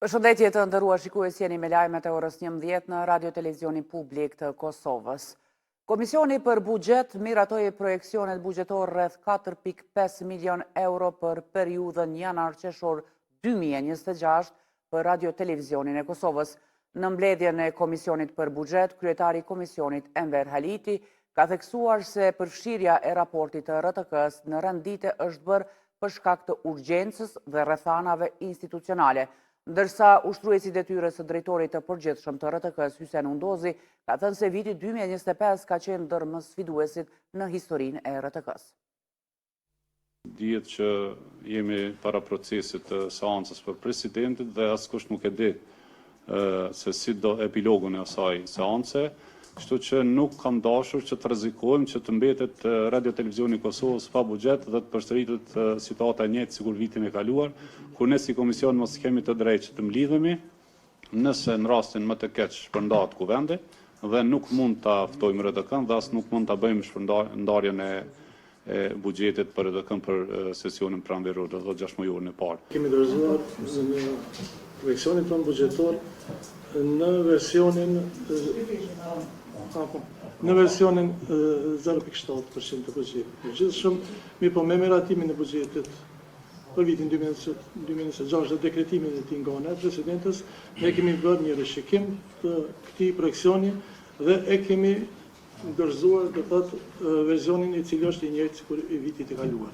Përshëndetje të nderuar shikues, jeni me lajmet e orës 11 në Radio Televizionin Publik të Kosovës. Komisioni për Buxhet miratoi projekcionet buxhetore rreth 4.5 milion euro për periudhën janar-qershor 2026 për Radio Televizionin e Kosovës. Në mbledhjen e Komisionit për Buxhet, kryetari i Komisionit Enver Haliti ka theksuar se përfshirja e raportit të RTK-s në rendite është bërë për shkak të urgjencës dhe rrethanave institucionale, ndërsa ushtruesi i detyrës së drejtorit të përgjithshëm të RTK-s Hysen Undozi ka thënë se viti 2025 ka qenë ndër më sfiduesit në historinë e RTK-s. Dihet që jemi para procesit të seancës për presidentit dhe askush nuk e di se si do epilogun e asaj seance, kështu që nuk kam dashur që të rrezikojmë që të mbetet Radio Televizioni i Kosovës pa buxhet dhe të përsëritet situata e njëjtë sikur vitin e kaluar, kur ne si komision mos kemi të drejtë që të mlidhemi, nëse në rastin më të keq shpërndahet kuvendi dhe nuk mund ta ftojmë RTK-n dhe as nuk mund ta bëjmë shpërndarjen e buxhetit për RTK-n për sesionin pranveror dhe 6 muajor e parë. Kemi dorëzuar në projekcionin tonë buxhetor në versionin 0.7% të buxhetit. Përgjithshëm, mirëpo me miratimin e buxhetit për vitin 2026 dhe dekretimin e tij nga ana e presidentes, ne kemi bërë një rishikim të këtij projekcioni dhe e kemi dorëzuar do thotë versionin i cili është i njëjtë sikur i vitit të kaluar.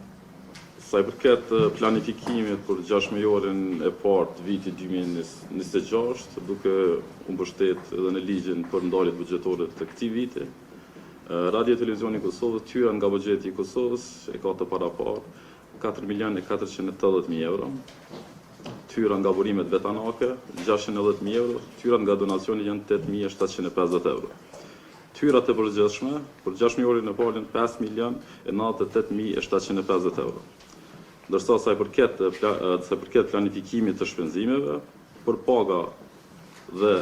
Sa i përket planifikimit për 6 muajorin e parë të vitit 2026, duke u mbështetur edhe në ligjin për ndarjet buxhetore të këtij viti, Radio Televizioni i Kosovës, tyra nga buxheti i Kosovës e ka të paraparë 4.480.000 euro, tyra nga burimet vetanake 690.000 euro, tyra nga donacioni janë 8.750 euro. Tyrat e përgjithshme për 6 muajorin e parë 5.098.750 euro. Ndërsa sa i përket planifikimit të shpenzimeve, për paga dhe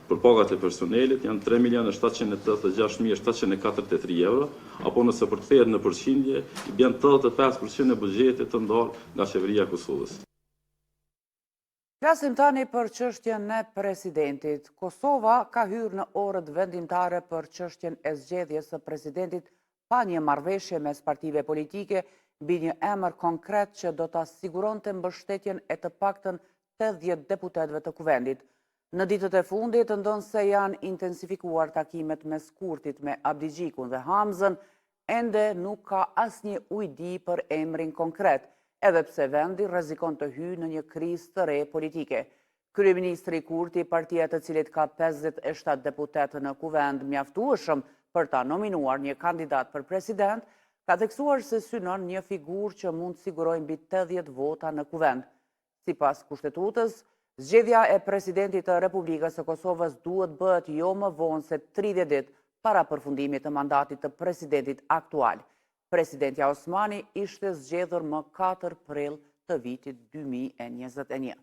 për pagat e personelit janë 3.786.743 euro, apo nëse përkthehet në përqindje, i bën 85% e buxhetit të ndarë nga Qeveria e Kosovës. Flasim tani për çështjen e presidentit. Kosova ka hyrë në orët vendimtare për çështjen e zgjedhjes së presidentit pa një marrëveshje mes partive politike mbi një emër konkret që do ta siguronte mbështetjen e të paktën 80 deputetëve të kuvendit. Në ditët e fundit ndonë se janë intensifikuar takimet mes Kurtit me Abdigjikun dhe Hamzën, ende nuk ka asnjë ujdi për emrin konkret, edhe pse vendi rrezikon të hyjë në një krizë të re politike. Kryeministri Kurti, partia të cilit ka 57 deputetë në kuvend mjaftueshëm për ta nominuar një kandidat për president, ka theksuar se synon një figurë që mund sigurojë mbi 80 vota në kuvend. Sipas kushtetutës, zgjedhja e presidentit të Republikës së Kosovës duhet bëhet jo më vonë se 30 ditë para përfundimit të mandatit të presidentit aktual. Presidentja Osmani ishte zgjedhur më 4 prill të vitit 2021.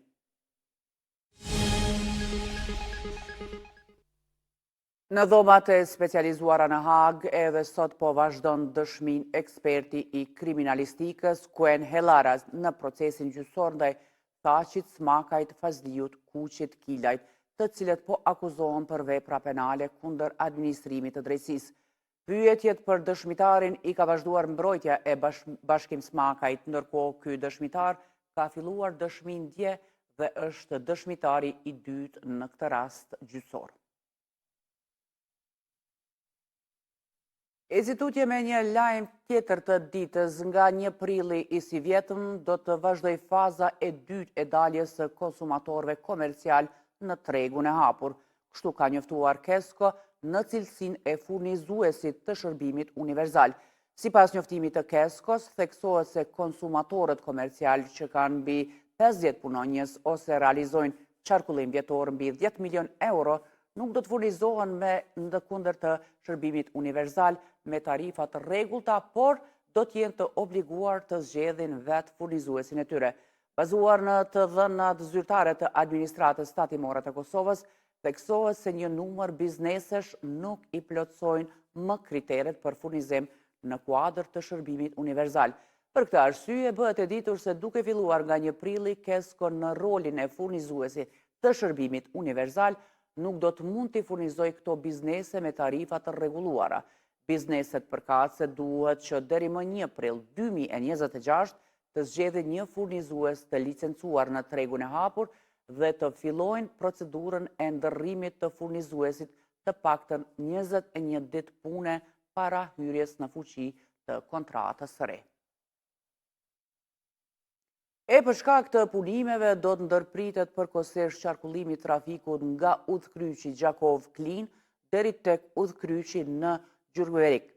Në dhomat e specializuara në Hag, edhe sot po vazhdon dëshmin eksperti i kriminalistikës Kuen Hellaras në procesin gjyqësor ndaj Thaqit, Smakajt, Fazliut, Kuqit, Kilajt, të cilët po akuzohen për vepra penale kundër administrimit të drejtësisë. Pyetjet për dëshmitarin i ka vazhduar mbrojtja e Bashkim Smakajt, ndërkohë ky dëshmitar ka filluar dëshmin dje dhe është dëshmitari i dytë në këtë rast gjyqësor. Ezitutje me një lajm tjetër të ditës, nga 1 prilli i si vjetëm do të vazhdoj faza e dytë e daljes së konsumatorëve komercial në tregun e hapur. Kështu ka njoftuar Kesko në cilësinë e furnizuesit të shërbimit universal. Sipas njoftimit të Keskos, theksohet se konsumatorët komercial që kanë mbi 50 punonjës ose realizojnë qarkullim vjetor mbi 10 milion euro nuk do të furnizohen me ndërkundër të shërbimit universal me tarifa të rregullta, por do të jenë të obliguar të zgjedhin vetë furnizuesin e tyre. Bazuar në të dhënat zyrtare të administratës tatimore të Kosovës, theksohet se një numër biznesesh nuk i plotësojnë më kriteret për furnizim në kuadër të shërbimit universal. Për këtë arsye, bëhet e ditur se duke filluar nga 1 prilli, KESCO në rolin e furnizuesit të shërbimit universal nuk do të mund të furnizoj këto biznese me tarifa të rregulluara. Bizneset përkatëse duhet që deri më 1 prill 2026 të zgjedhin një furnizues të licencuar në tregun e hapur dhe të fillojnë procedurën e ndërrimit të furnizuesit të paktën 21 ditë pune para hyrjes në fuqi të kontratës së re. E për shkak të punimeve do të ndërpritet përkohësisht qarkullimi i trafikut nga udhkryqi Gjakov-Klin deri tek udhkryqi në Gjurgëverik.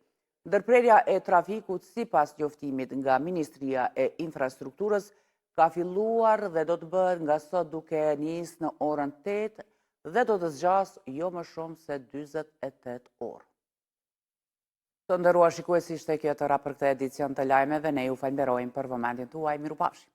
Ndërprerja e trafikut sipas njoftimit nga Ministria e Infrastrukturës ka filluar dhe do të bëhet nga sot duke nisë në orën 8 dhe do të zgjasë jo më shumë se 48 orë. Të nderuar shikues, ishte kjo tëra për këtë edicion të lajmeve, ne ju falenderojmë për vëmendjen tuaj, mirupafshim.